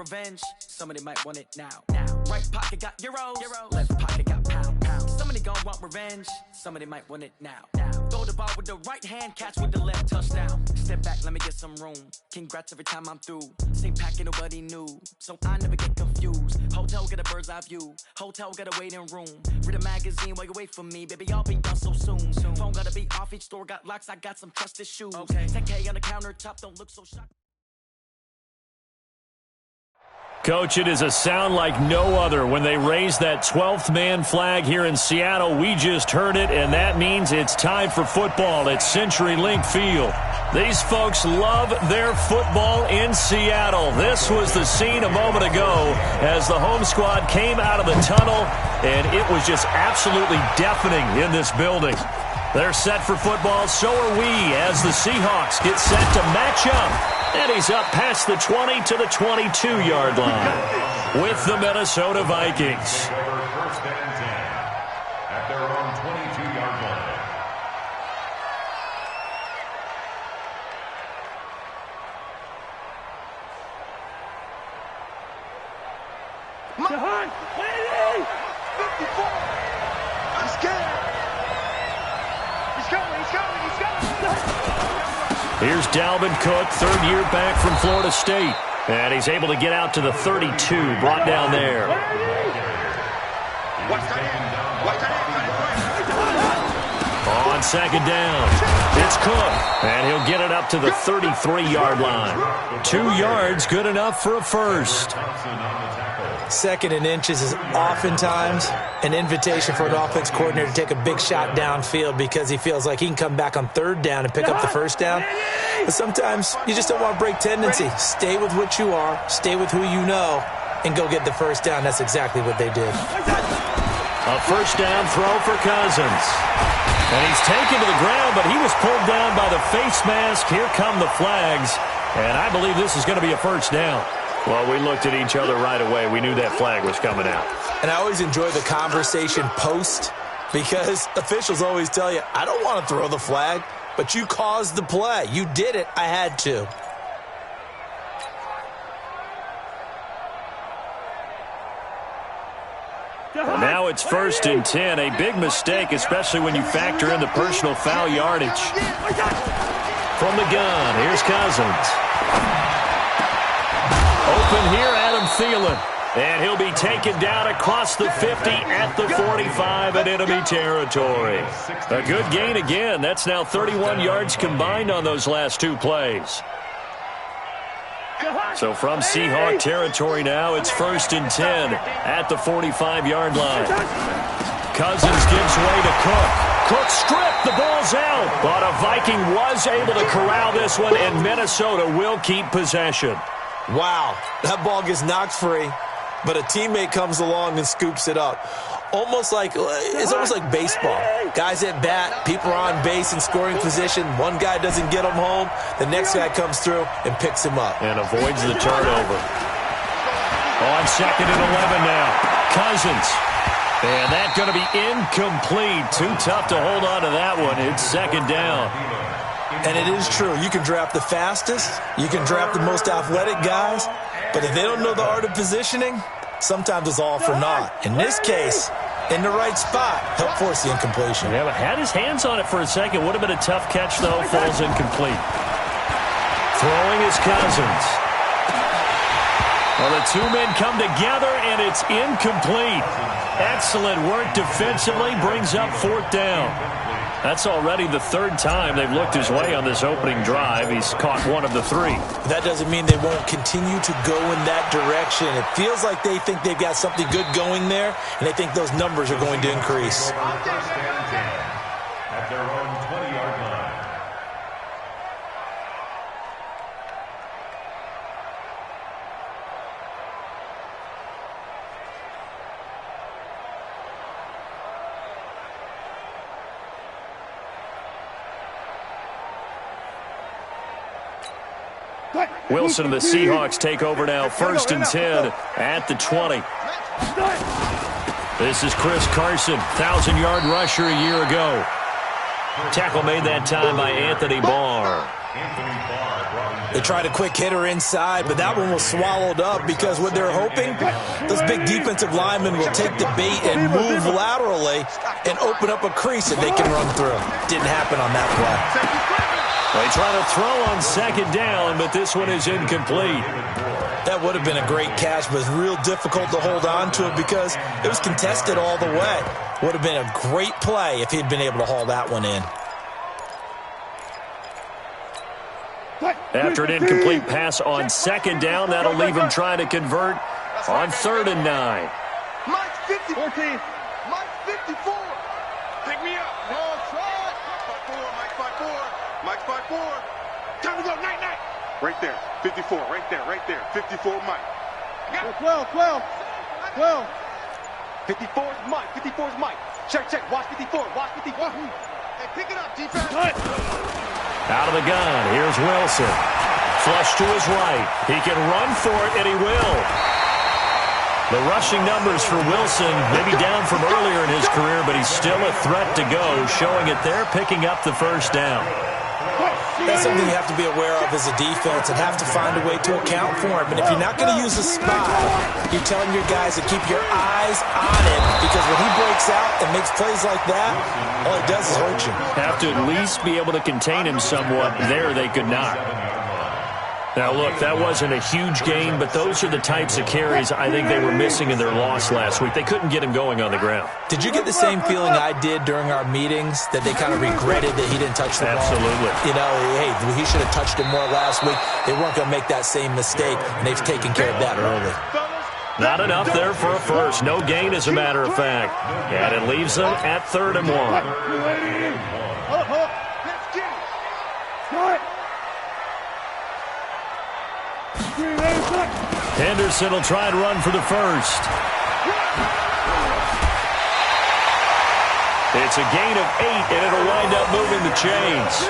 revenge? Somebody might want it now. Right pocket got euros, left pocket got pound. Somebody gon' want revenge. Somebody might want it now. Throw the ball with the right hand, catch with the left, touchdown. Step back, let me get some room. Congrats every time I'm through. Same packet, nobody knew, so I never get confused. Hotel get a bird's eye view. Hotel got a waiting room. Read a magazine while you wait for me, baby. I'll be done so soon. Phone gotta be off. Each store got locks. I got some trusted shoes. 10K on the countertop. Don't look so shocked. Coach, it is a sound like no other when they raise that 12th man flag here in Seattle. We just heard it, and that means it's time for football at CenturyLink Field. These folks love their football in Seattle. This was the scene a moment ago as the home squad came out of the tunnel, and it was just absolutely deafening in this building. They're set for football, so are we, as the Seahawks get set to match up. And he's up past the 20 to the 22-yard line with the Minnesota Vikings. First and 10 at their own 22-yard line. Behind! 54! I'm scared! He's coming! Here's Dalvin Cook, third year back from Florida State. And he's able to get out to the 32, brought down there. On second down, it's Cook, and he'll get it up to the 33-yard line. 2 yards, good enough for a first. Second and inches is oftentimes an invitation for an offense coordinator to take a big shot downfield because he feels like he can come back on third down and pick up the first down. But sometimes you just don't want to break tendency. Stay with what you are, stay with who you know, and go get the first down. That's exactly what they did. A first down throw for Cousins. And he's taken to the ground, but he was pulled down by the face mask. Here come the flags, and I believe this is going to be a first down. Well, we looked at each other right away. We knew that flag was coming out. And I always enjoy the conversation post because officials always tell you, I don't want to throw the flag, but you caused the play. You did it. I had to. And now it's first and 10. A big mistake, especially when you factor in the personal foul yardage. From the gun, here's Cousins. Open here, Adam Thielen. And he'll be taken down across the 50 at the 45 in enemy territory. A good gain again. That's now 31 yards combined on those last 2 plays. So from Seahawk territory now, it's first and 10 at the 45-yard line. Cousins gives way to Cook. Cook stripped. The ball's out. But a Viking was able to corral this one, and Minnesota will keep possession. Wow, that ball gets knocked free, but a teammate comes along and scoops it up. It's almost like baseball. Guys at bat, people are on base in scoring position. One guy doesn't get him home. The next guy comes through and picks him up. And avoids the turnover. On second and 11 now. Cousins. And that's going to be incomplete. Too tough to hold on to that one. It's second down. And it is true. You can draft the fastest. You can draft the most athletic guys. But if they don't know the art of positioning, sometimes it's all for naught. In this case, in the right spot, help force the incompletion. Yeah, but had his hands on it for a second. Would have been a tough catch, though. Falls incomplete. Throwing is Cousins. Well, the 2 men come together, and it's incomplete. Excellent work defensively. Brings up fourth down. That's already the 3rd time they've looked his way on this opening drive. He's caught 1 of the 3. That doesn't mean they won't continue to go in that direction. It feels like they think they've got something good going there, and they think those numbers are going to increase. At their own 20-yard line. Wilson and the Seahawks take over now. First and 10 at the 20. This is Chris Carson, 1,000-yard rusher a year ago. Tackle made that time by Anthony Barr. Anthony Barr brought him They tried a quick hitter inside, but that one was swallowed up because what they're hoping, those big defensive linemen will take the bait and move laterally and open up a crease that they can run through. Didn't happen on that play. They try to throw on second down, but this one is incomplete. That would have been a great catch, but it's real difficult to hold on to it because it was contested all the way. Would have been a great play if he'd been able to haul that one in. After an incomplete pass on second down, that'll leave him trying to convert on 3rd and 9. Mike's 50. 14. Mike's 54. Pick me up. No try. Mike's 5'4". Mike's 5'4". Time to go. Night. Right there. 54. Right there. 54 Mike. 12. 54's Mike. 54's Mike. Check. Watch 54. Hey, pick it up, defense. Out of the gun, here's Wilson. Flush to his right. He can run for it, and he will. The rushing numbers for Wilson maybe down from earlier in his career, but he's still a threat to go, showing it there, picking up the first down. That's something you have to be aware of as a defense and have to find a way to account for him. And if you're not going to use a spy, you're telling your guys to keep your eyes on him because when he breaks out and makes plays like that, all he does is hurt you. Have to at least be able to contain him somewhat. There they could not. Now, look, that wasn't a huge gain, but those are the types of carries I think they were missing in their loss last week. They couldn't get him going on the ground. Did you get the same feeling I did during our meetings, that they kind of regretted that he didn't touch the ball? Absolutely. You know, hey, he should have touched it more last week. They weren't going to make that same mistake, and they've taken care of that early. Not enough there for a first. No gain, as a matter of fact. And it leaves them at 3rd and 1. Let's get it. Henderson will try and run for the first. It's a gain of 8, and it'll wind up moving the chains.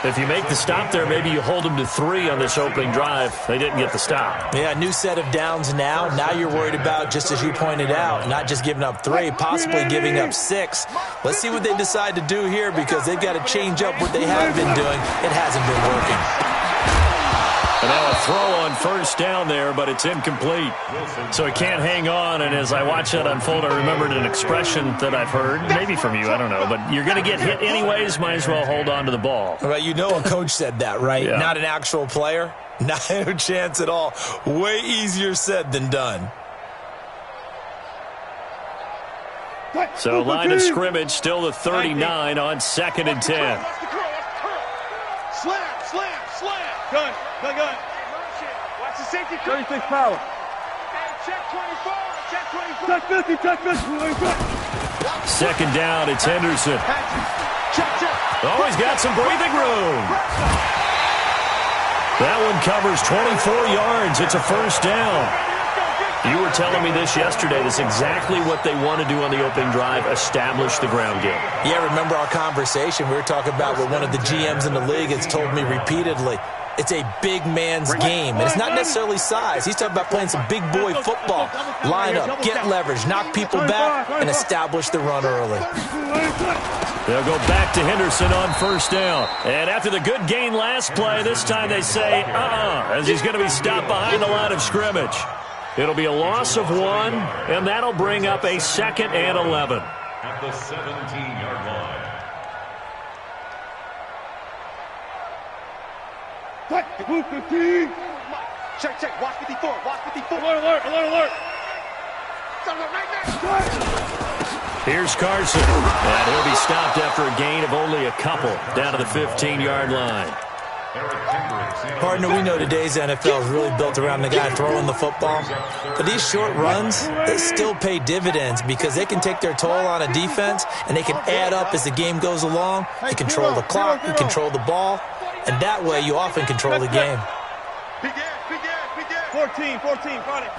If you make the stop there, maybe you hold them to 3 on this opening drive. They didn't get the stop. Yeah, new set of downs now. Now you're worried about, just as you pointed out, not just giving up 3, possibly giving up 6. Let's see what they decide to do here because they've got to change up what they have been doing. It hasn't been working. And now a throw on first down there, but it's incomplete. So he can't hang on, and as I watch that unfold, I remembered an expression that I've heard, maybe from you, I don't know, but you're going to get hit anyways, might as well hold on to the ball. Well, you know a coach said that, right? Yeah. Not an actual player. Not a chance at all. Way easier said than done. So line of scrimmage, still the 39 on 2nd and 10. Slam. Gun. Watch the safety. 36 power. Check 24. Check 50. 2nd down, it's Henderson. Oh, he's got some breathing room. That one covers 24 yards. It's a first down. You were telling me this yesterday. That's exactly what they want to do on the opening drive, establish the ground game. Yeah, remember our conversation? We were talking about what one of the GMs in the league has told me repeatedly. It's a big man's game, and it's not necessarily size. He's talking about playing some big boy football. Line up, get leverage, knock people back, and establish the run early. They'll go back to Henderson on first down. And after the good gain last play, this time they say, as he's going to be stopped behind the line of scrimmage. It'll be a loss of 1, and that'll bring up a 2nd and 11. At the 17-yard line. Check. Watch 54. Alert. Here's Carson. And he'll be stopped after a gain of only a couple down to the 15-yard line. Partner, we know today's NFL is really built around the guy throwing the football. But these short runs, they still pay dividends because they can take their toll on a defense and they can add up as the game goes along. You control the clock, you control the ball, and that way you often control the game. 14, got it.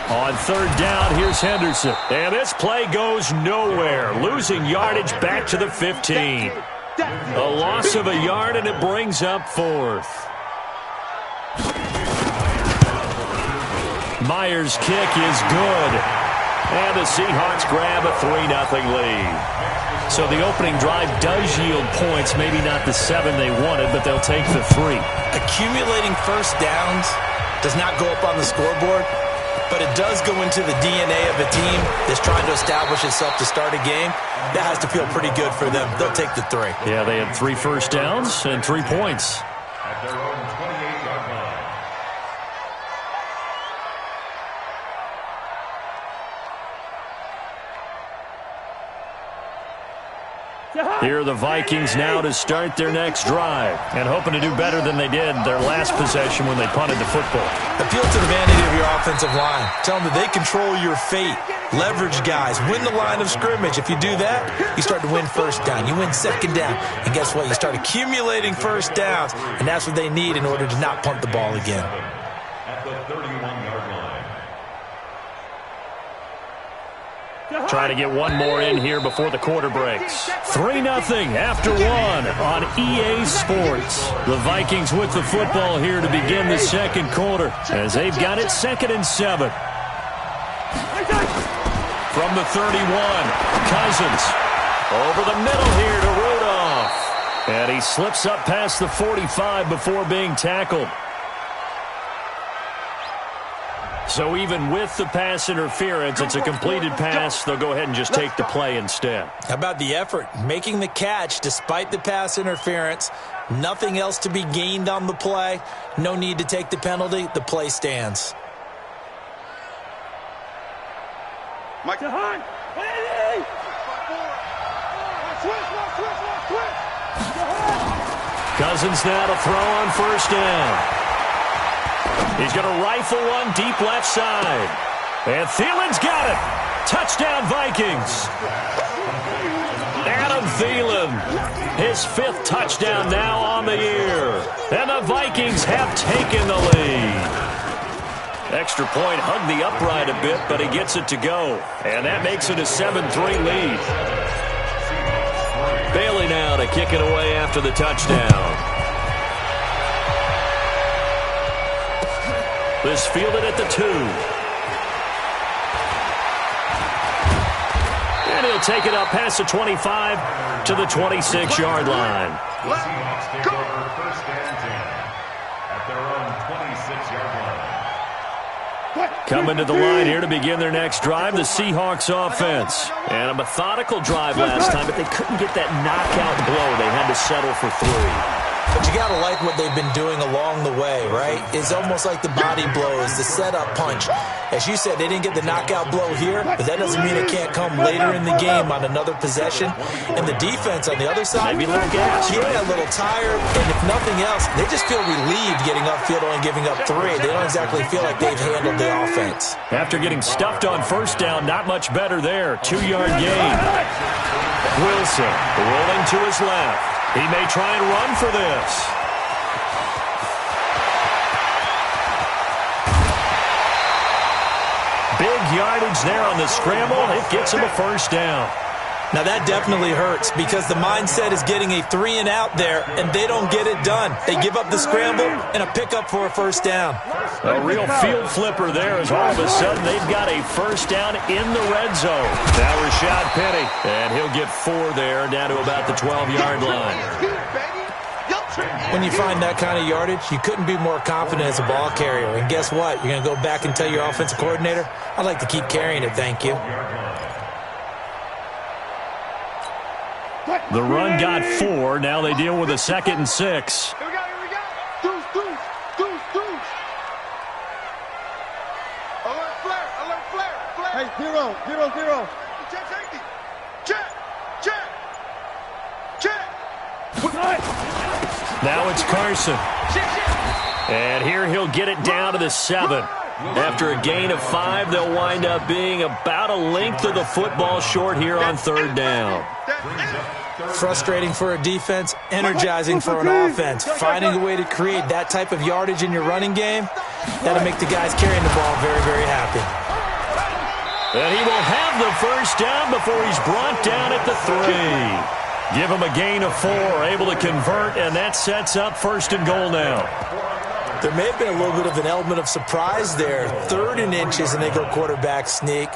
On 3rd down, here's Henderson. And this play goes nowhere, losing yardage back to the 15. A loss of a yard, and it brings up 4th. Myers' kick is good. And the Seahawks grab a 3-0 lead. So the opening drive does yield points, maybe not the 7 they wanted, but they'll take the 3. Accumulating first downs does not go up on the scoreboard, but it does go into the DNA of a team that's trying to establish itself to start a game. That has to feel pretty good for them. They'll take the 3. Yeah, they had 3 first downs and 3 points. At their own 28-yard line. Here are the Vikings now to start their next drive and hoping to do better than they did their last possession when they punted the football. Appeal to the vanity of your offensive line. Tell them that they control your fate. Leverage guys. Win the line of scrimmage. If you do that, you start to win first down. You win second down. And guess what? You start accumulating first downs. And that's what they need in order to not punt the ball again. At the 31-yard line. Trying to get one more in here before the quarter breaks. 3-0 after 1 on EA Sports. The Vikings with the football here to begin the second quarter as they've got it 2nd and 7. From the 31, Cousins over the middle here to Rudolph. And he slips up past the 45 before being tackled. So even with the pass interference, it's a completed pass. They'll go ahead and just take the play instead. How about the effort? Making the catch despite the pass interference. Nothing else to be gained on the play. No need to take the penalty. The play stands. Mike. Cousins now to throw on first down. He's going to rifle one deep left side. And Thielen's got it. Touchdown, Vikings. Adam Thielen, his 5th touchdown now on the year. And the Vikings have taken the lead. Extra point hugged the upright a bit, but he gets it to go. And that makes it a 7-3 lead. Bailey now to kick it away after the touchdown. This fielded at the 2. And he'll take it up past the 25 to the 26-yard line. The Seahawks take over 1st and 10 at their own 26-yard line. Coming to the line here to begin their next drive, the Seahawks offense. And a methodical drive last time, but they couldn't get that knockout blow. They had to settle for 3. But you got to like what they've been doing along the way, right? It's almost like the body blows, the setup punch. As you said, they didn't get the knockout blow here, but that doesn't mean it can't come later in the game on another possession. And the defense on the other side, maybe a little gas, yeah, right? A little tired. And if nothing else, they just feel relieved getting upfield only giving up 3. They don't exactly feel like they've handled the offense. After getting stuffed on first down, not much better there. 2-yard gain. Wilson rolling to his left. He may try and run for this. Big yardage there on the scramble. It gets him a first down. Now that definitely hurts because the mindset is getting a 3 and out there, and they don't get it done. They give up the scramble and a pickup for a first down. A real field flipper there as all of a sudden they've got a first down in the red zone. Now Rashad Penny, and he'll get 4 there down to about the 12-yard line. When you find that kind of yardage, you couldn't be more confident as a ball carrier. And guess what? You're going to go back and tell your offensive coordinator, I'd like to keep carrying it, thank you. The run got 4. Now they deal with a 2nd and 6. Here we go. Deuce. Alert flare. Hey, zero. Check. Now it's Carson. And here he'll get it down to the 7. After a gain of 5, they'll wind up being about a length of the football short here on 3rd down. Frustrating for a defense, energizing for an offense. Finding a way to create that type of yardage in your running game, that'll make the guys carrying the ball very, very happy. And he will have the first down before he's brought down at the 3. Give him a gain of 4, able to convert, and that sets up 1st and goal now. There may have been a little bit of an element of surprise there. 3rd and inches, and they go quarterback sneak.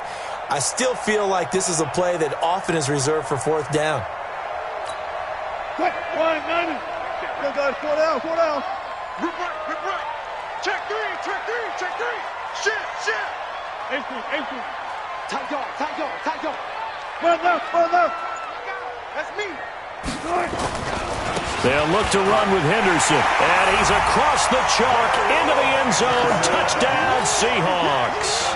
I still feel like this is a play that often is reserved for fourth down. Quick, 190. Go, guys, 4 down, 4 down. Rip right. Check three. Shift. 18. Tight guard. Run left. That's me. They'll look to run with Henderson, and he's across the chalk into the end zone. Touchdown, Seahawks.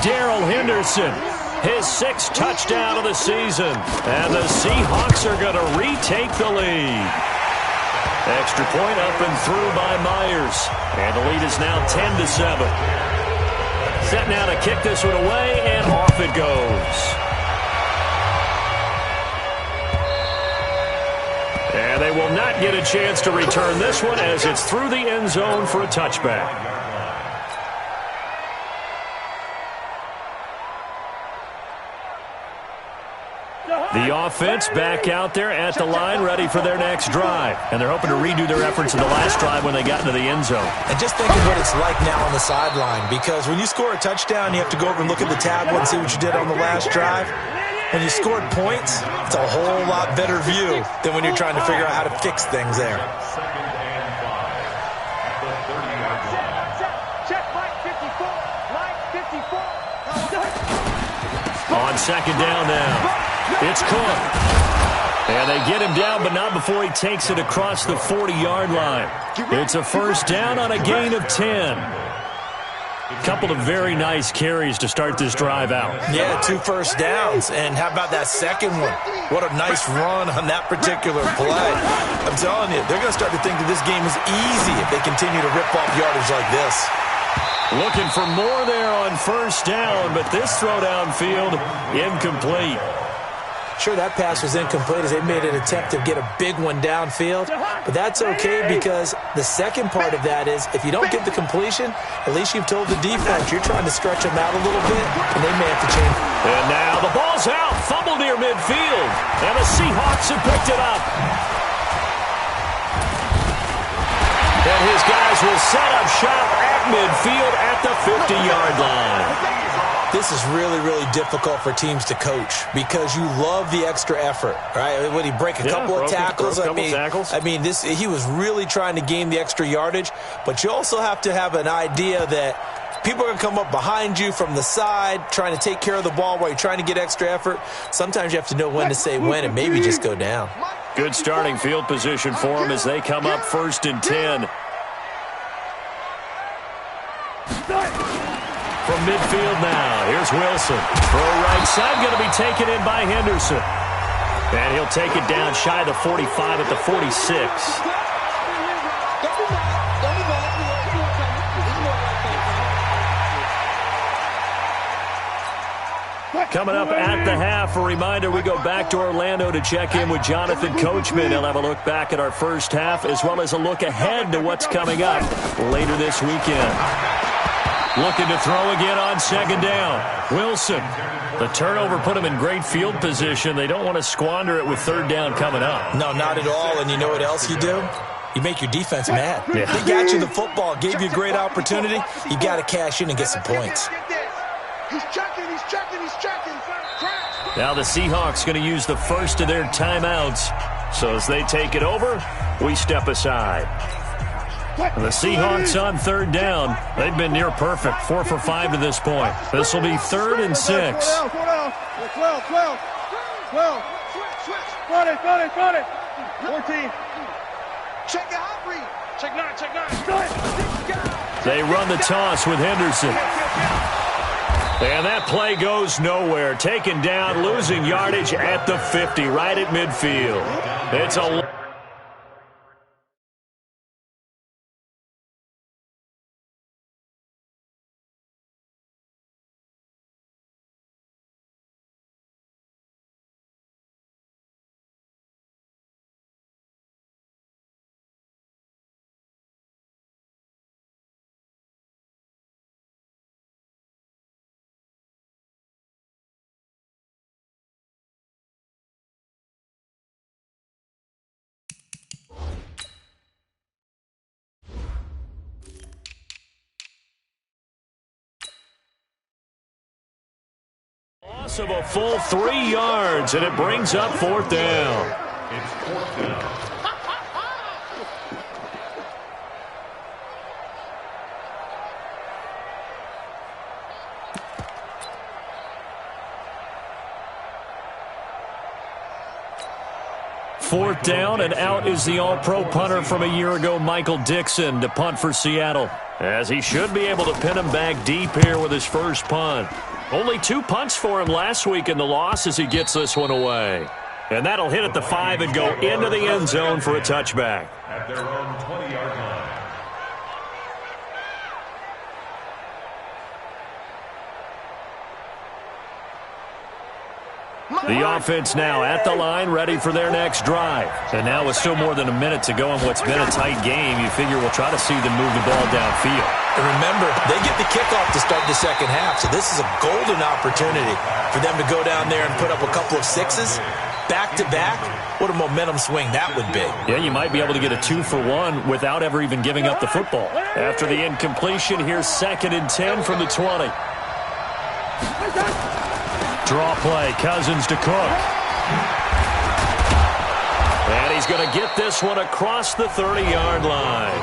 Darrell Henderson, his 6th touchdown of the season, and the Seahawks are going to retake the lead. Extra point up and through by Myers, and the lead is now 10-7. Set now to kick this one away, and off it goes. And they will not get a chance to return this one as it's through the end zone for a touchback. The offense back out there at the line, ready for their next drive. And they're hoping to redo their efforts in the last drive when they got into the end zone. And just think of what it's like now on the sideline, because when you score a touchdown, you have to go over and look at the tablet and see what you did on the last drive. When you scored points, it's a whole lot better view than when you're trying to figure out how to fix things there. On second down now, it's Cook. And they get him down, but not before he takes it across the 40-yard line. It's a first down on a gain of 10. Couple of very nice carries to start this drive out. Yeah, 2 first downs. And how about that second one? What a nice run on that particular play. I'm telling you, they're going to start to think that this game is easy if they continue to rip off yardage like this. Looking for more there on first down, but this throw downfield incomplete. Sure, that pass was incomplete as they made an attempt to get a big one downfield, but that's okay because the second part of that is if you don't get the completion, at least you've told the defense you're trying to stretch them out a little bit, and they may have to change. And now the ball's out, fumbled near midfield, and the Seahawks have picked it up. And his guys will set up shop at midfield at the 50-yard line. This is really, really difficult for teams to coach because you love the extra effort, right? Would he break a couple of tackles? I mean, he was really trying to gain the extra yardage, but you also have to have an idea that people are going to come up behind you from the side trying to take care of the ball while you're trying to get extra effort. Sometimes you have to know when to say when and maybe just go down. Good starting field position for them as they come up 1st and 10. From midfield now, here's Wilson. Throw right side, going to be taken in by Henderson. And he'll take it down shy of the 45 at the 46. Coming up at the half, a reminder, we go back to Orlando to check in with Jonathan Coachman. He'll have a look back at our first half as well as a look ahead to what's coming up later this weekend. Looking to throw again on second down. Wilson. The turnover put him in great field position. They don't want to squander it with third down coming up. No, not at all. And you know what else you do? You make your defense mad. Yeah. They got you the football, gave you a great opportunity. You got to cash in and get some points. He's checking. Now the Seahawks going to use the first of their timeouts. So as they take it over, we step aside. And the Seahawks on third down. They've been near perfect, 4 for 5 to this point. This will be 3rd and 6. 12. Switch. 14. Check the hot read. Check 9. They run the toss with Henderson. And that play goes nowhere. Taken down, losing yardage at the 50, right at midfield. It's a loss of a full 3 yards, and it brings up 4th down. It's 4th down. Fourth down, and out is the all-pro punter from a year ago, Michael Dixon, to punt for Seattle, as he should be able to pin him back deep here with his first punt. Only 2 punts for him last week in the loss as he gets this one away. And that'll hit at the 5 and go into the end zone for a touchback. At their own 20-yard line. The offense now at the line, ready for their next drive. And now with still more than a minute to go in what's been a tight game, you figure we'll try to see them move the ball downfield. And remember, they get the kickoff to start the second half, so this is a golden opportunity for them to go down there and put up a couple of 6s back-to-back. What a momentum swing that would be. Yeah, you might be able to get a 2-for-1 without ever even giving up the football. After the incompletion, here's 2nd and 10 from the 20. Draw play, Cousins to Cook. And he's going to get this one across the 30-yard line.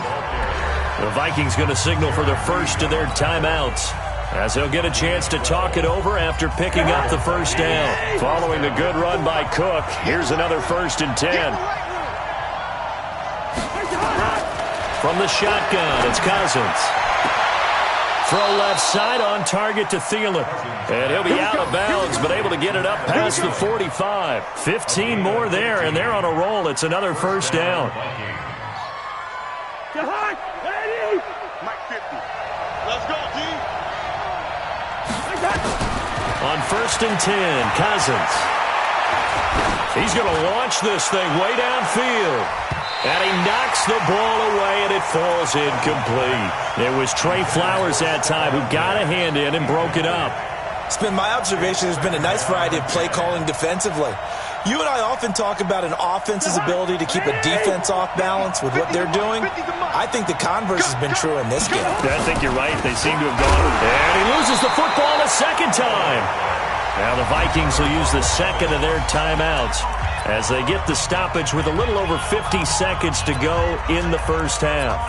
The Vikings going to signal for the first of their timeouts, as they'll get a chance to talk it over after picking up the first down. Following the good run by Cook, here's another 1st and 10. From the shotgun, it's Cousins. Throw left side on target to Thielen. And he'll be out of bounds, but able to get it up past the 45. 15 more there, and they're on a roll. It's another 1st down. Mike 50. Let's go, D. On 1st and 10, Cousins. He's going to launch this thing way downfield. And he knocks the ball away, and it falls incomplete. It was Trey Flowers that time who got a hand in and broke it up. It's been my observation there's been a nice variety of play calling defensively. You and I often talk about an offense's ability to keep a defense off balance with what they're doing. I think the converse has been true in this game. I think you're right. They seem to have gone. And he loses the football a second time. Now the Vikings will use the second of their timeouts as they get the stoppage with a little over 50 seconds to go in the first half.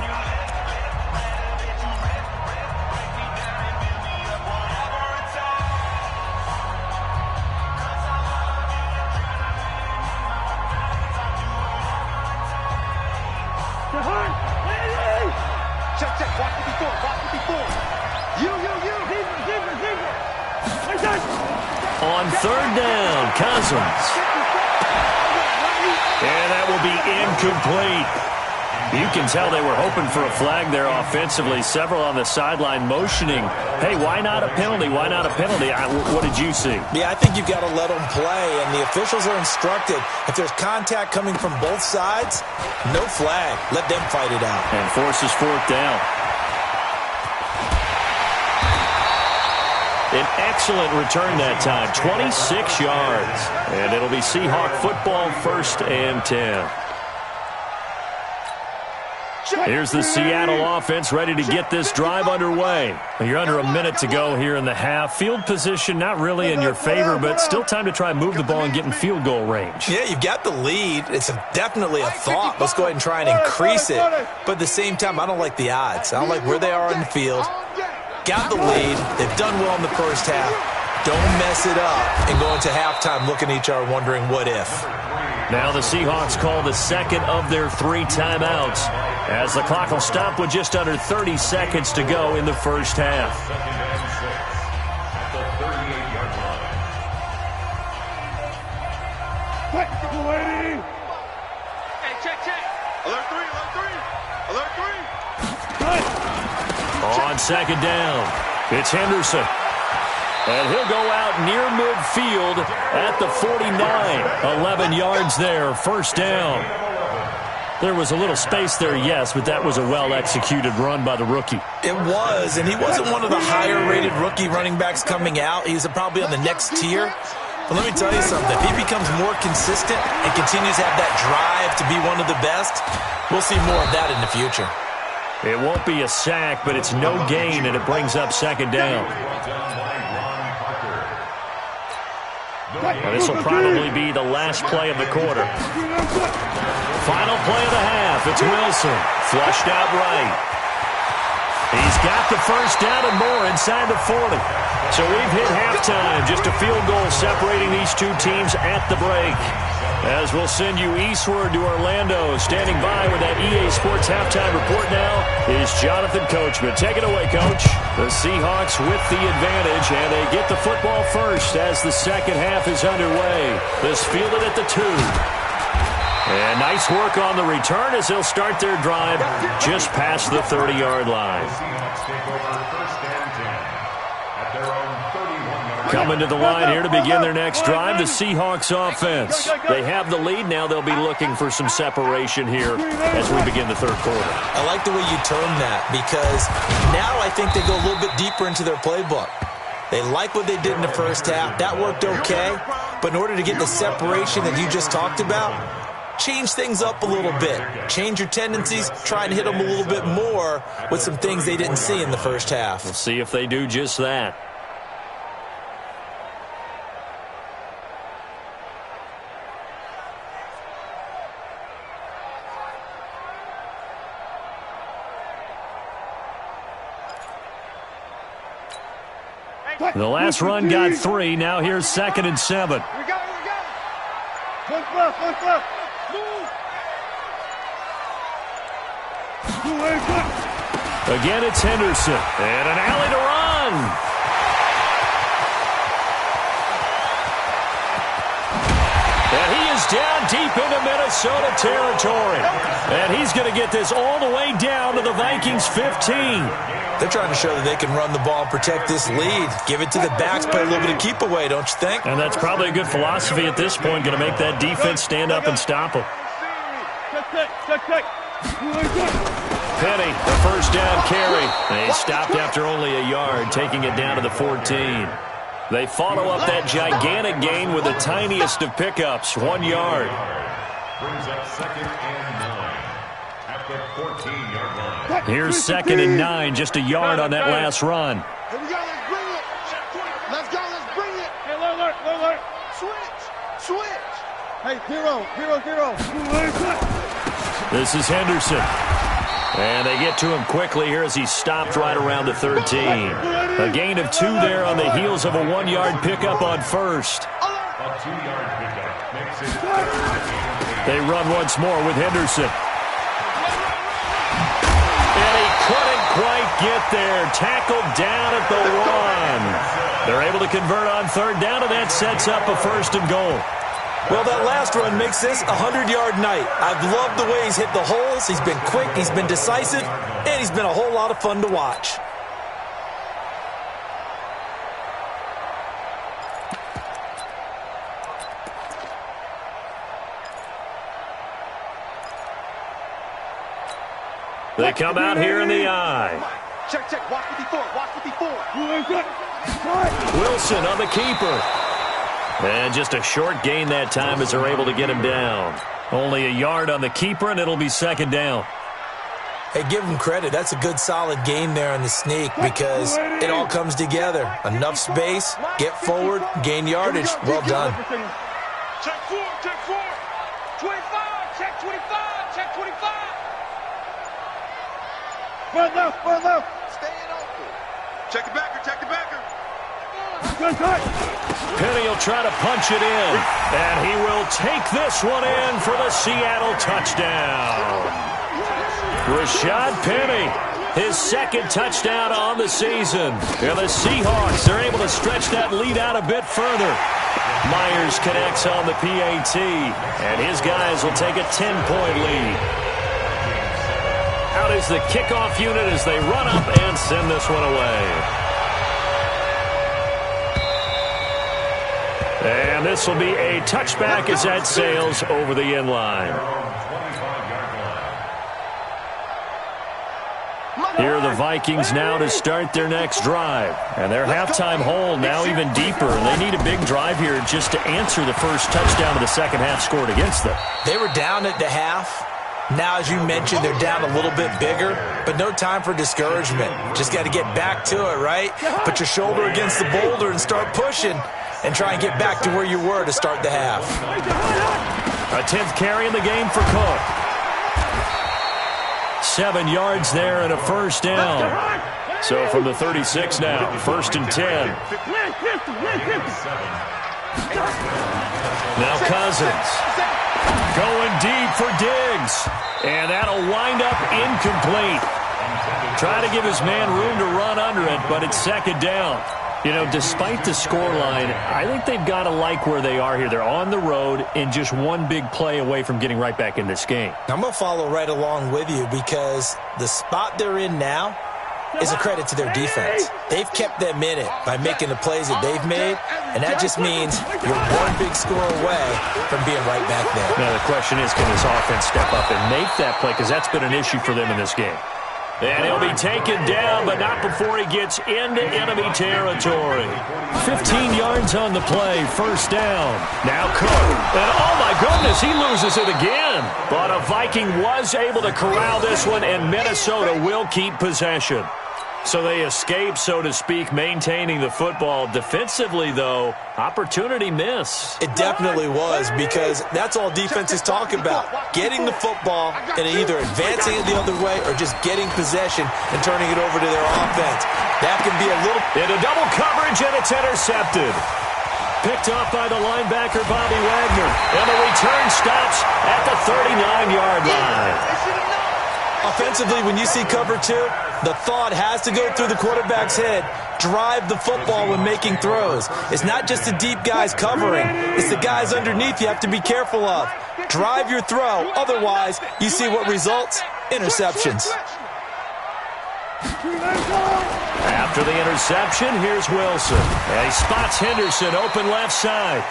Check. Watch it before. You. On 3rd down, Cousins. And that will be incomplete. You can tell they were hoping for a flag there offensively. Several on the sideline motioning, hey, why not a penalty? Why not a penalty? What did you see? Yeah, I think you've got to let them play, and the officials are instructed, if there's contact coming from both sides, no flag. Let them fight it out. And forces 4th down. An excellent return that time, 26 yards. And it'll be Seahawk football, 1st and 10. Here's the Seattle offense ready to get this drive underway. You're under a minute to go here in the half. Field position not really in your favor, but still time to try and move the ball and get in field goal range. Yeah, you've got the lead. It's definitely a thought. Let's go ahead and try and increase it. But at the same time, I don't like the odds. I don't like where they are in the field. Got the lead. They've done well in the first half. Don't mess it up and go into halftime looking at each other wondering what if. Now the Seahawks call the second of their 3 timeouts as the clock will stop with just under 30 seconds to go in the first half. 2nd and 6 at the 38-yard line. Hey, check. Alert 3. On 2nd down, it's Henderson. And he'll go out near midfield at the 49. 11 yards there, 1st down. There was a little space there, yes, but that was a well-executed run by the rookie. It was, and he wasn't one of the higher-rated rookie running backs coming out. He's probably on the next tier. But let me tell you something. If he becomes more consistent and continues to have that drive to be one of the best, we'll see more of that in the future. It won't be a sack, but it's no gain, and it brings up 2nd down. And this will probably be the last play of the quarter. Final play of the half. It's Wilson. Flushed out right. He's got the first down and more inside the 40. So we've hit halftime. Just a field goal separating these two teams at the break. As we'll send you eastward to Orlando. Standing by with that EA Sports halftime report now is Jonathan Coachman. Take it away, Coach. The Seahawks with the advantage, and they get the football first as the second half is underway. This fielded at the 2. And nice work on the return as they'll start their drive just past the 30-yard line. Coming to the line here to begin their next drive, the Seahawks offense. They have the lead. Now they'll be looking for some separation here as we begin the third quarter. I like the way you term that because now I think they go a little bit deeper into their playbook. They like what they did in the first half. That worked okay. But in order to get the separation that you just talked about, change things up a little bit. Change your tendencies. Try and hit them a little bit more with some things they didn't see in the first half. We'll see if they do just that. The last run got 3. Now here's 2nd and 7. We got it. One left. Move. Again, it's Henderson. And an alley to run. And he is down deep into Minnesota territory. And he's going to get this all the way down to the Vikings 15. They're trying to show that they can run the ball and protect this lead. Give it to the backs, play a little bit of keep away, don't you think? And that's probably a good philosophy at this point, going to make that defense stand up and stop them. Penny, the first down carry. They stopped after only a yard, taking it down to the 14. They follow up that gigantic gain with the tiniest of pickups, 1 yard. Brings up 2nd and 9 at the 14-yard line. Here's 2nd and 9, just a yard on that last run. Here we go, let's bring it. Let's go, let's bring it. Hey, alert. Switch. Hey, zero. This is Henderson. And they get to him quickly here as he stopped right around the 13. A gain of 2 there on the heels of a 1-yard pickup on first. A 2-yard pickup makes it 3rd. They run once more with Henderson. And he couldn't quite get there. Tackled down at the 1. They're able to convert on 3rd down, and that sets up a 1st and goal. Well, that last run makes this a 100-yard night. I've loved the way he's hit the holes. He's been quick, he's been decisive, and he's been a whole lot of fun to watch. They come out here in the eye. Check. Watch 54. Wilson on the keeper. And just a short gain that time as they're able to get him down. Only a yard on the keeper, and it'll be 2nd down. Hey, give him credit. That's a good, solid game there on the sneak because it all comes together. Enough space, get forward, gain yardage. Well done. Check 4. 25. Check 25. Run left. Staying open. Check the backer. Penny will try to punch it in. And he will take this one in for the Seattle touchdown. Rashad Penny, his 2nd touchdown on the season. And the Seahawks, they're able to stretch that lead out a bit further. Myers connects on the PAT. And his guys will take a 10-point lead. Out is the kickoff unit as they run up and send this one away. And this will be a touchback as that sails over the end line. Here are the Vikings now to start their next drive. And their halftime hole now even deeper. And they need a big drive here just to answer the first touchdown of the second half scored against them. They were down at the half. Now, as you mentioned, they're down a little bit bigger, but no time for discouragement. Just got to get back to it, right? Put your shoulder against the boulder and start pushing. and try and get back to where you were to start the half. A 10th carry in the game for Cook. 7 yards there and a first down. So from the 36 now, 1st and 10. Now Cousins. Going deep for Diggs. And that'll wind up incomplete. Try to give his man room to run under it, but it's 2nd down. You know, despite the scoreline, I think they've got to like where they are here. They're on the road and just one big play away from getting right back in this game. I'm going to follow right along with you because the spot they're in now is a credit to their defense. They've kept them in it by making the plays that they've made, and that just means you're one big score away from being right back there. Now, the question is, can this offense step up and make that play? Because that's been an issue for them in this game. And he'll be taken down, but not before he gets into enemy territory. 15 yards on the play, 1st down. Now Cook. And oh my goodness, he loses it again. But a Viking was able to corral this one, and Minnesota will keep possession. So they escape, so to speak, maintaining the football. Defensively, though, opportunity miss. It definitely was, because that's all defenses talk about. Getting the football and either advancing it the other way or just getting possession and turning it over to their offense. That can be a little... Into double coverage, and it's intercepted. Picked off by the linebacker, Bobby Wagner. And the return stops at the 39-yard line. Offensively, when you see cover 2, the thought has to go through the quarterback's head. Drive the football when making throws. It's not just the deep guys covering. It's the guys underneath you have to be careful of. Drive your throw. Otherwise, you see what results? Interceptions. After the interception, here's Wilson. And he spots Henderson open left side.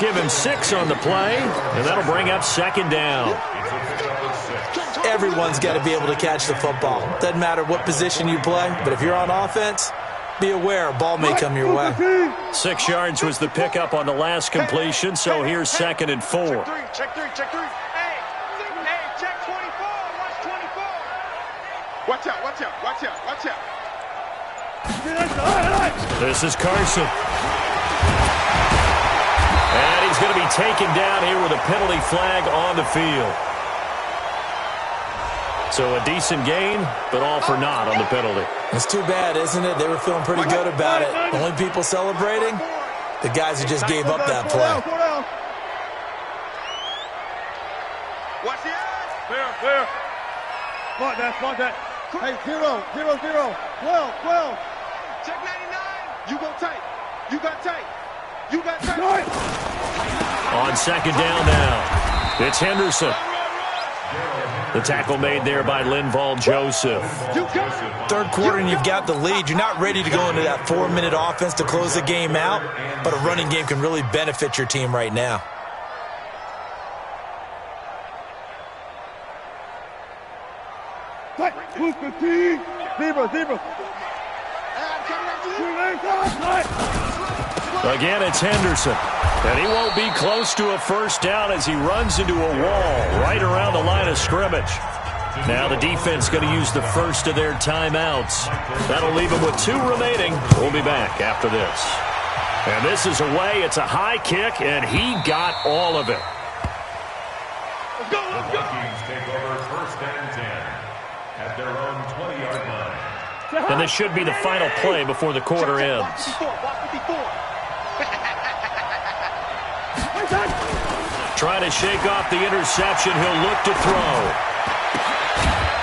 Give him 6 on the play, and that'll bring up 2nd down. Everyone's got to be able to catch the football. Doesn't matter what position you play, but if you're on offense, be aware a ball may come your way. 6 yards was the pickup on the last completion, so here's 2nd and 4. Check 3. Hey, check 24. Watch 24. Watch out. This is Carson. And he's going to be taken down here with a penalty flag on the field. So a decent gain, but all for naught on the penalty. It's too bad, isn't it? They were feeling pretty good about it. Only people celebrating, the guys who just gave up that play. Watch the eyes. Clear. Smart that. Hey, 0. 12. Check 99. You go tight. You got tight. On 2nd down now, it's Henderson. The tackle made there by Linval Joseph. 3rd quarter and you've got the lead. You're not ready to go into that 4-minute offense to close the game out, but a running game can really benefit your team right now. Who's 15? Zebra. Again, it's Henderson. And he won't be close to a 1st down as he runs into a wall right around the line of scrimmage. Now the defense going to use the first of their timeouts. That'll leave them with 2 remaining. We'll be back after this. And this is away. It's a high kick, and he got all of it. Let's go. The Vikings take over 1st and 10 at their own 20-yard line. And this should be the final play before the quarter ends. Trying to shake off the interception. He'll look to throw.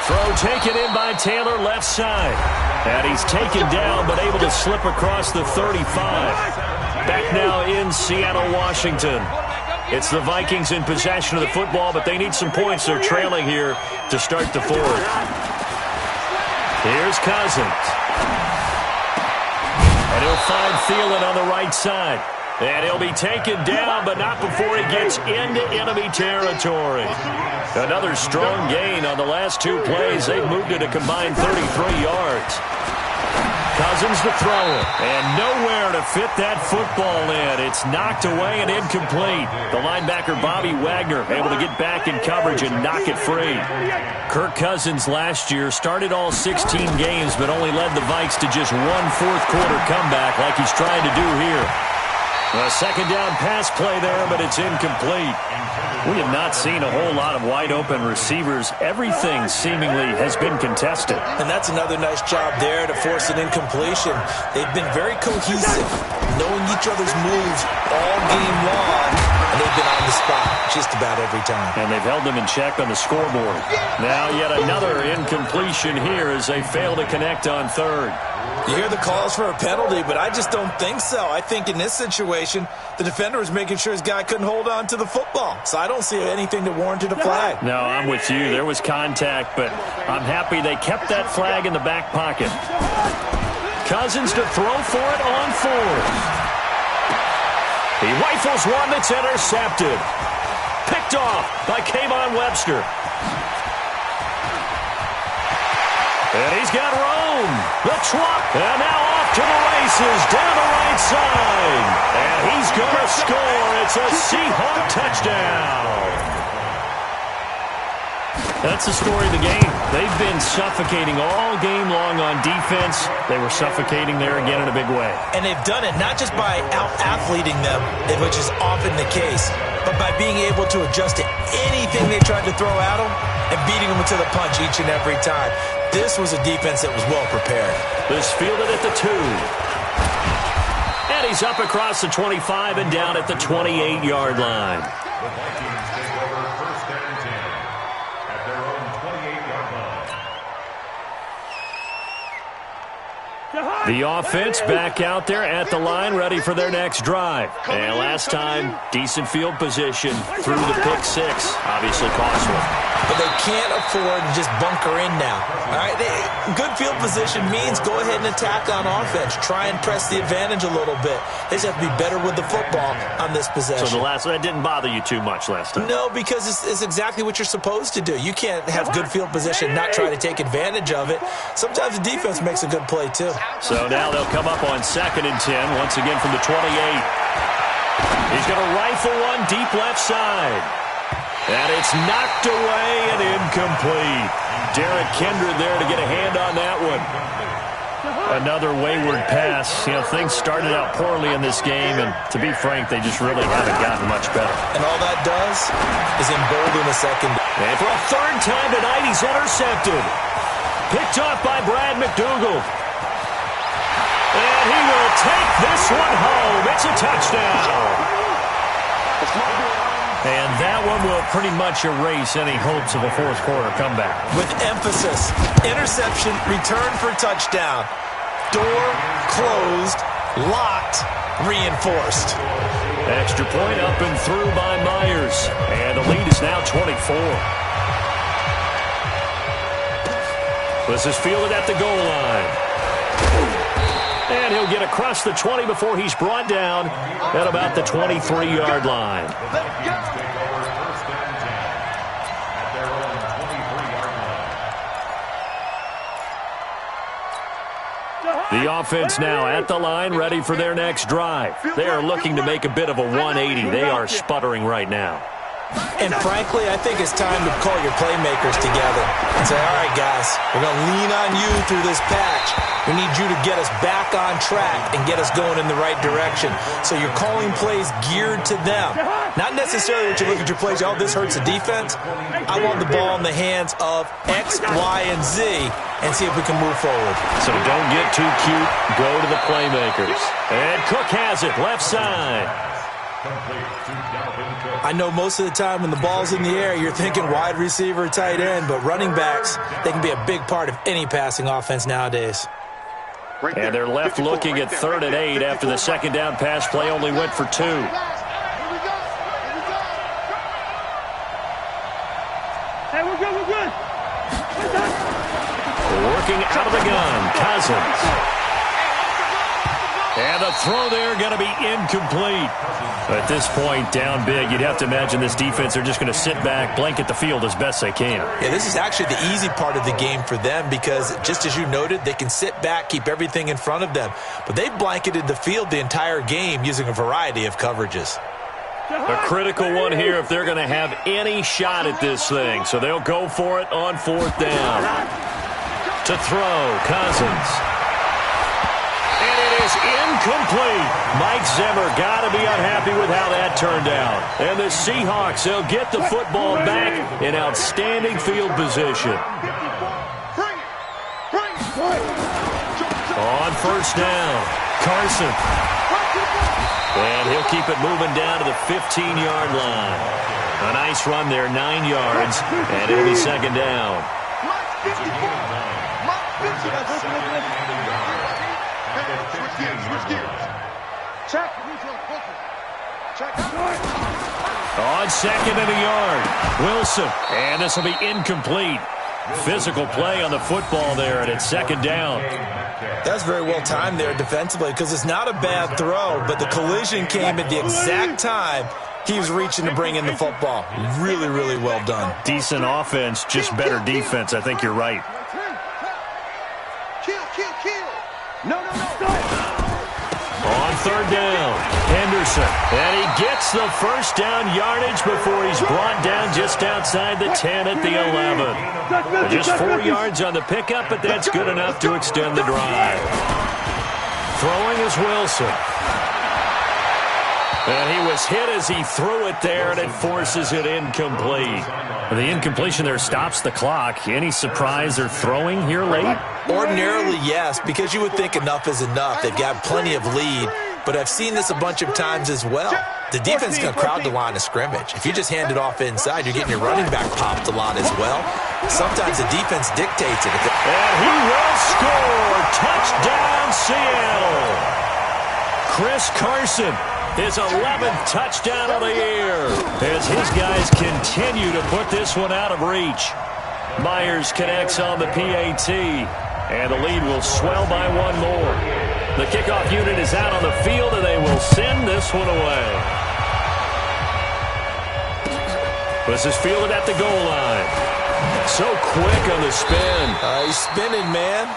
Throw taken in by Taylor left side. And he's taken down but able to slip across the 35. Back now in Seattle, Washington. It's the Vikings in possession of the football, but they need some points. They're trailing here to start the 4th. Here's Cousins. And he'll find Thielen on the right side. And he'll be taken down, but not before he gets into enemy territory. Another strong gain on the last 2 plays. They've moved it a combined 33 yards. Cousins the thrower, and nowhere to fit that football in. It's knocked away and incomplete. The linebacker, Bobby Wagner, able to get back in coverage and knock it free. Kirk Cousins last year started all 16 games, but only led the Vikes to just 1 fourth-quarter comeback like he's trying to do here. A second down pass play there, but it's incomplete. We have not seen a whole lot of wide-open receivers. Everything seemingly has been contested. And that's another nice job there to force an incompletion. They've been very cohesive, knowing each other's moves all game long, and they've been on the spot just about every time. And they've held them in check on the scoreboard. Now yet another incompletion here as they fail to connect on third. You hear the calls for a penalty, but I just don't think so. I think in this situation, the defender was making sure his guy couldn't hold on to the football. So I don't see anything that warranted a flag. No, I'm with you. There was contact, but I'm happy they kept that flag in the back pocket. Cousins to throw for it on fourth. He rifles one that's intercepted. Picked off by Kayvon Webster. And he's got Rome. The trot. And now off to the races down the right side. And he's going to score. It's a Seahawk touchdown. That's the story of the game. They've been suffocating all game long on defense. They were suffocating there again in a big way. And they've done it not just by out-athleting them, which is often the case, but by being able to adjust to anything they tried to throw at them and beating them to the punch each and every time. This was a defense that was well prepared. This fielded at the 2. And he's up across the 25 and down at the 28-yard line. The Vikings take over first and 10 at their own 28-yard line. The offense back out there at the line, ready for their next drive. And last time, decent field position through the pick 6. Obviously costly. But they can't afford to just bunker in now. All right, good field position means go ahead and attack on offense. Try and press the advantage a little bit. They just have to be better with the football on this possession. So that didn't bother you too much last time? No, because it's exactly what you're supposed to do. You can't have good field position and not try to take advantage of it. Sometimes the defense makes a good play, too. So now they'll come up on 2nd and 10, once again from the 28. He's going to rifle one deep left side. And it's knocked away and incomplete. Derek Kindred there to get a hand on that one. Another wayward pass. You know, things started out poorly in this game, and to be frank, they just really haven't gotten much better. And all that does is embolden the second. And for a third time tonight, he's intercepted. Picked off by Brad McDougal. And he will take this one home. It's a touchdown. And that one will pretty much erase any hopes of a fourth quarter comeback. With emphasis, interception, return for touchdown. Door closed, locked, reinforced. Extra point up and through by Myers. And the lead is now 24. This is fielded at the goal line. And he'll get across the 20 before he's brought down at about the 23-yard line. The offense now at the line, ready for their next drive. They are looking to make a bit of a 180. They are sputtering right now. And frankly, I think it's time to call your playmakers together and say, all right, guys, we're going to lean on you through this patch. We need you to get us back on track and get us going in the right direction. So you're calling plays geared to them. Not necessarily that you look at your plays, oh, this hurts the defense. I want the ball in the hands of X, Y, and Z and see if we can move forward. So don't get too cute. Go to the playmakers. And Cook has it, left side. I know most of the time when the ball's in the air, you're thinking wide receiver, tight end, but running backs, they can be a big part of any passing offense nowadays. And they're left looking at 3rd and 8 after the second down pass play only went for 2. Hey, we're good, we're good. Working out of the gun, Cousins. And the throw there going to be incomplete. At this point, down big, you'd have to imagine this defense are just going to sit back, blanket the field as best they can. Yeah, this is actually the easy part of the game for them because, just as you noted, they can sit back, keep everything in front of them. But they've blanketed the field the entire game using a variety of coverages. A critical one here if they're going to have any shot at this thing. So they'll go for it on 4th down. To throw, Cousins. And it is incomplete. Mike Zimmer got to be unhappy with how that turned out. And the Seahawks, they'll get the football back in outstanding field position. On first down, Carson. And he'll keep it moving down to the 15-yard line. A nice run there, 9 yards, and it'll be second down. On second and a yard, Wilson. And this will be incomplete. Physical play on the football there, and it's second down. That's very well timed there defensively because it's not a bad throw, but the collision came at the exact time he was reaching to bring in the football. Really, really well done. Decent offense, just better defense. I think you're right. No. On third down, Henderson. And he gets the first down yardage before he's brought down just outside the 10 at the 11. Just 4 yards on the pickup, but that's good enough to extend the drive. Throwing is Wilson. And he was hit as he threw it there, and it forces it incomplete. The incompletion there stops the clock. Any surprise they're throwing here late? Ordinarily, yes, because you would think enough is enough. They've got plenty of lead, but I've seen this a bunch of times as well. The defense is going to crowd the line of scrimmage. If you just hand it off inside, you're getting your running back popped a lot as well. Sometimes the defense dictates it. And he will score! Touchdown, Seattle! Chris Carson, his 11th touchdown of the year, as his guys continue to put this one out of reach. Myers connects on the PAT, and the lead will swell by one more. The kickoff unit is out on the field, and they will send this one away. This is fielded at the goal line. So quick on the spin. He's spinning, man.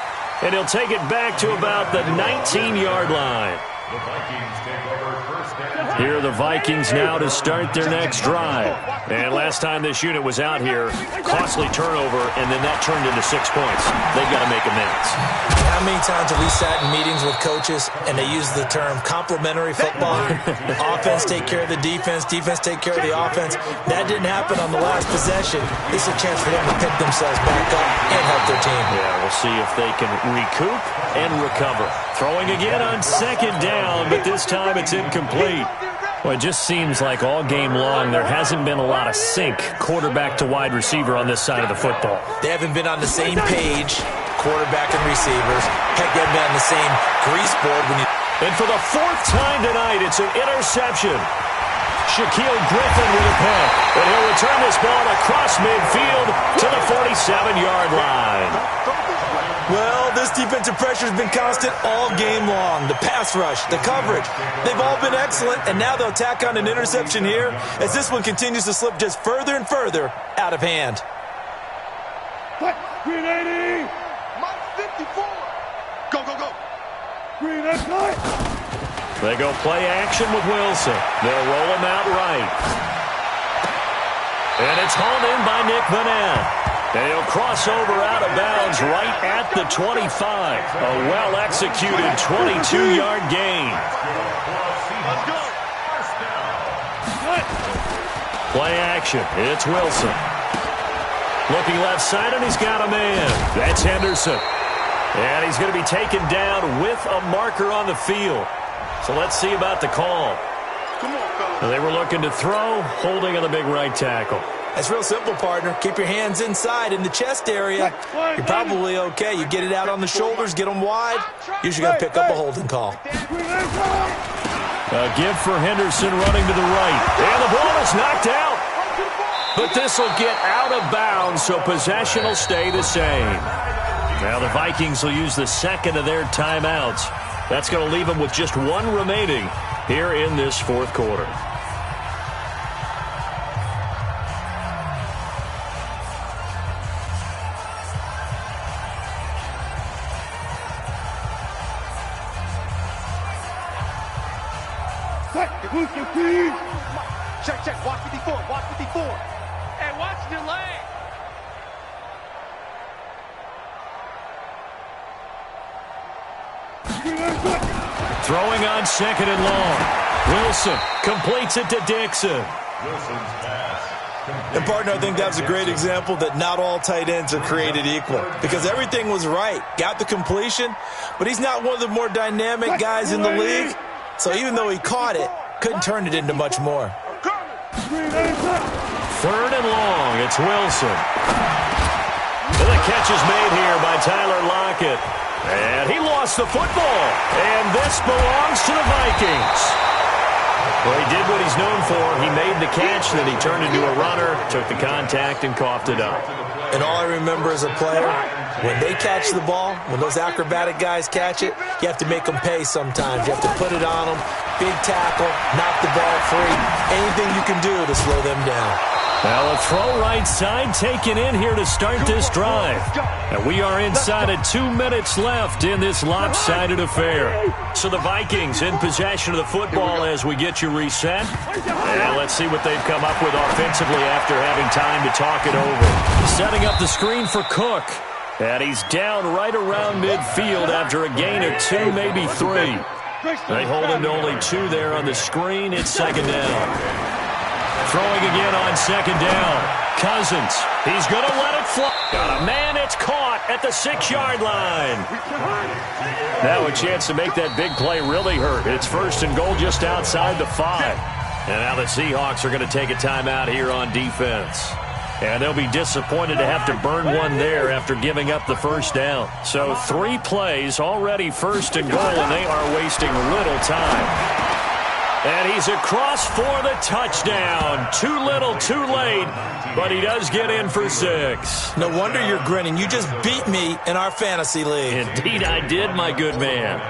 And he'll take it back to about the 19-yard line. The Vikings take over first down. Here are the Vikings now to start their next drive. And last time this unit was out here, costly turnover, and then that turned into 6 points. They've got to make amends. How many times have we sat in meetings with coaches and they use the term complementary football? Offense take care of the defense, defense take care of the offense. That didn't happen on the last possession. This is a chance for them to pick themselves back up and help their team. Yeah, we'll see if they can recoup and recover. Throwing again on second down, but this time it's incomplete. Well, it just seems like all game long there hasn't been a lot of sync quarterback to wide receiver on this side of the football. They haven't been on the same page, quarterback and receivers. Heck, they've been on the same grease board. And for the 4th time tonight, it's an interception. Shaquille Griffin with a pick. And he'll return this ball across midfield to the 47-yard line. Well, this defensive pressure has been constant all game long. The pass rush, the coverage, they've all been excellent, and now they'll tack on an interception here as this one continues to slip just further and further out of hand. Green 80. Mike 54. Go. Green 80. They go play action with Wilson. They'll roll him out right. And it's hauled in by Nick Vanette. And he'll cross over out of bounds right at the 25. A well-executed 22-yard gain. Play action. It's Wilson. Looking left side, and he's got a man. That's Henderson. And he's going to be taken down with a marker on the field. So let's see about the call. Come on, fellas. They were looking to throw, holding on the big right tackle. That's real simple, partner. Keep your hands inside in the chest area. You're probably okay. You get it out on the shoulders, get them wide. Usually going to pick up a holding call. A give for Henderson running to the right. And the ball is knocked out. But this will get out of bounds, so possession will stay the same. Now the Vikings will use the second of their timeouts. That's going to leave them with just one remaining here in this 4th quarter. Check. Watch 54. Hey, watch your leg. Throwing on 2nd and long. Wilson completes it to Dixon. Wilson's pass. And, partner, I think that was a great example that not all tight ends are created equal because everything was right. Got the completion, but he's not one of the more dynamic guys in the league. So even though he caught it, couldn't turn it into much more. 3rd and long. It's Wilson. And the catch is made here by Tyler Lockett. And he lost the football. And this belongs to the Vikings. Well, he did what he's known for. He made the catch, then he turned into a runner, took the contact, and coughed it up. And all I remember as a player, when they catch the ball, when those acrobatic guys catch it, you have to make them pay sometimes. You have to put it on them, big tackle, knock the ball free, anything you can do to slow them down. Well, a throw right side taken in here to start this drive. And we are inside of 2 minutes left in this lopsided affair. So the Vikings in possession of the football as we get you reset. And let's see what they've come up with offensively after having time to talk it over. Setting up the screen for Cook. And he's down right around midfield after a gain of 2, maybe 3. They hold him to only 2 there on the screen. It's 2nd down. Throwing again on 2nd down. Cousins. He's going to let it fly. Got a man. It's caught at the 6-yard line. Now a chance to make that big play really hurt. It's 1st and goal just outside the 5. And now the Seahawks are going to take a timeout here on defense. And they'll be disappointed to have to burn one there after giving up the 1st down. So 3 plays, already 1st and goal, and they are wasting little time. And he's across for the touchdown. Too little, too late, but he does get in for 6. No wonder you're grinning. You just beat me in our fantasy league. Indeed I did, my good man.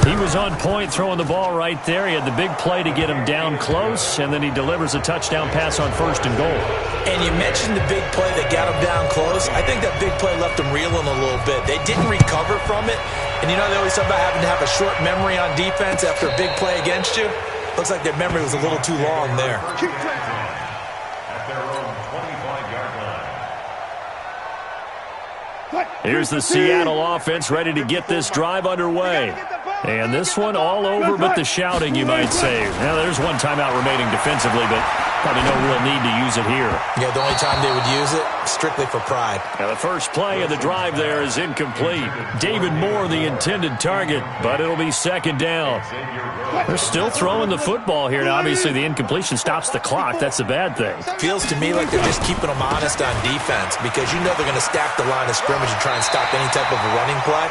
He was on point throwing the ball right there. He had the big play to get him down close, and then he delivers a touchdown pass on 1st and goal. And you mentioned the big play that got him down close. I think that big play left him reeling a little bit. They didn't recover from it. And you know they always talk about having to have a short memory on defense after a big play against you? Looks like their memory was a little too long there. At their own 25-yard line. Here's the Seattle offense ready to get this drive underway. And this one all over but the shouting, you might say. Now, there's one timeout remaining defensively, but probably no real need to use it here. Yeah, the only time they would use it, strictly for pride. Now, the first play of the drive there is incomplete. David Moore, the intended target, but it'll be 2nd down. They're still throwing the football here. Now, obviously, the incompletion stops the clock. That's a bad thing. Feels to me like they're just keeping them honest on defense because you know they're going to stack the line of scrimmage and try and stop any type of a running play.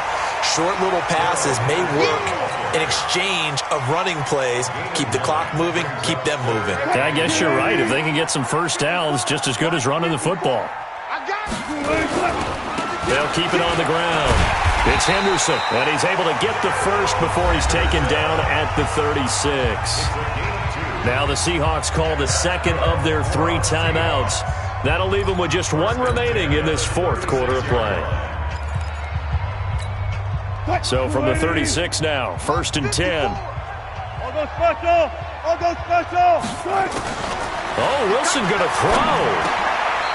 Short little passes may work in exchange of running plays. Keep the clock moving, keep them moving. Yeah, I guess you're right. If they can get some 1st downs, just as good as running the football. They'll keep it on the ground. It's Henderson, and he's able to get the 1st before he's taken down at the 36. Now the Seahawks call the 2nd of their 3 timeouts. That'll leave them with just 1 remaining in this 4th quarter of play. So from the 36 now, 1st and 10. I'll go special. I'll go special. Oh, Wilson going to throw.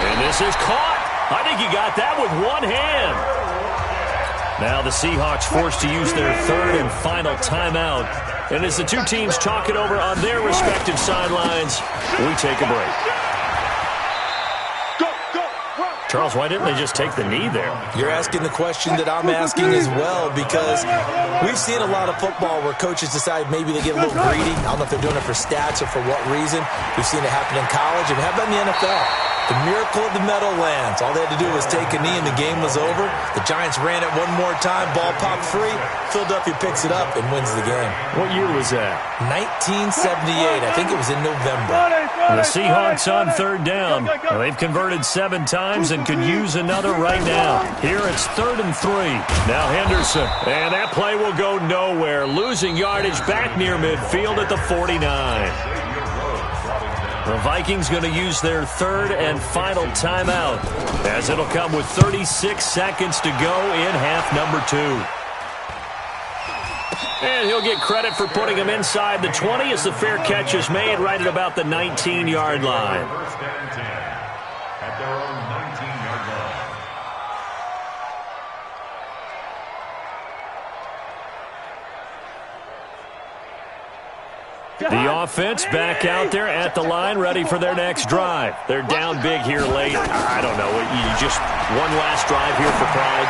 And this is caught. I think he got that with one hand. Now the Seahawks forced to use their 3rd and final timeout. And as the 2 teams talk it over on their respective sidelines, we take a break. Charles, why didn't they just take the knee there? You're asking the question that I'm asking as well because we've seen a lot of football where coaches decide maybe they get a little greedy. I don't know if they're doing it for stats or for what reason. We've seen it happen in college, and how about in the NFL? The miracle of the Meadowlands. All they had to do was take a knee and the game was over. The Giants ran it one more time. Ball popped free. Philadelphia picks it up and wins the game. What year was that? 1978. I think it was in November. The Seahawks on 3rd down. Well, they've converted 7 times and could use another right now. Here it's 3rd and 3. Now Henderson. And that play will go nowhere. Losing yardage back near midfield at the 49. The Vikings going to use their 3rd and final timeout as it'll come with 36 seconds to go in half number 2. And he'll get credit for putting him inside the 20 as the fair catch is made right at about the 19-yard line. 1st and 10 at their own 19-yard line. The offense back out there at the line, ready for their next drive. They're down big here late. I don't know. You just one last drive here for pride.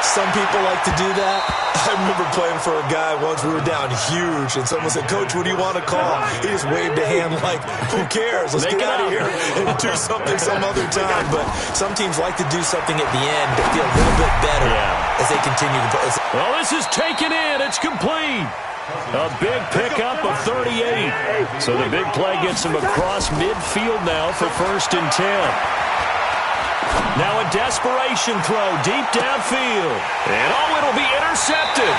Some people like to do that. I remember playing for a guy once. We were down huge, and someone said, "Coach, what do you want to call?" He just waved a hand like, "Who cares? Let's get out of here and do something some other time." But some teams like to do something at the end to feel a little bit better as they continue to play. Well, this is taken in. It's complete. A big pickup of 38. So the big play gets him across midfield now for 1st and 10. Now a desperation throw deep downfield. And it'll be intercepted.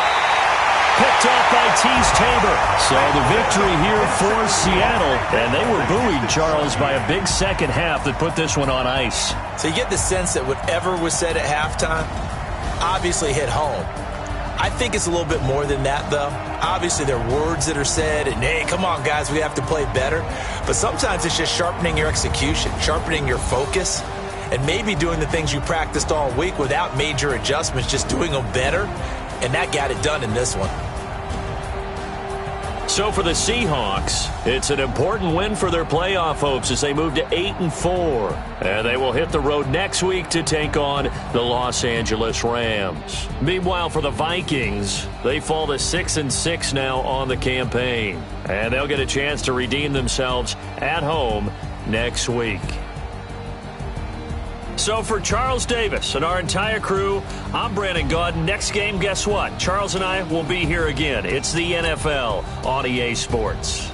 Picked off by Tease Tabor. So the victory here for Seattle. And they were buoyed, Charles, by a big second half that put this one on ice. So you get the sense that whatever was said at halftime obviously hit home. I think it's a little bit more than that, though. Obviously, there are words that are said, and, hey, come on, guys, we have to play better. But sometimes it's just sharpening your execution, sharpening your focus, and maybe doing the things you practiced all week without major adjustments, just doing them better, and that got it done in this one. So for the Seahawks, it's an important win for their playoff hopes as they move to 8-4. And they will hit the road next week to take on the Los Angeles Rams. Meanwhile, for the Vikings, they fall to 6-6 now on the campaign. And they'll get a chance to redeem themselves at home next week. So for Charles Davis and our entire crew, I'm Brandon Gaudin. Next game, guess what? Charles and I will be here again. It's the NFL on EA Sports.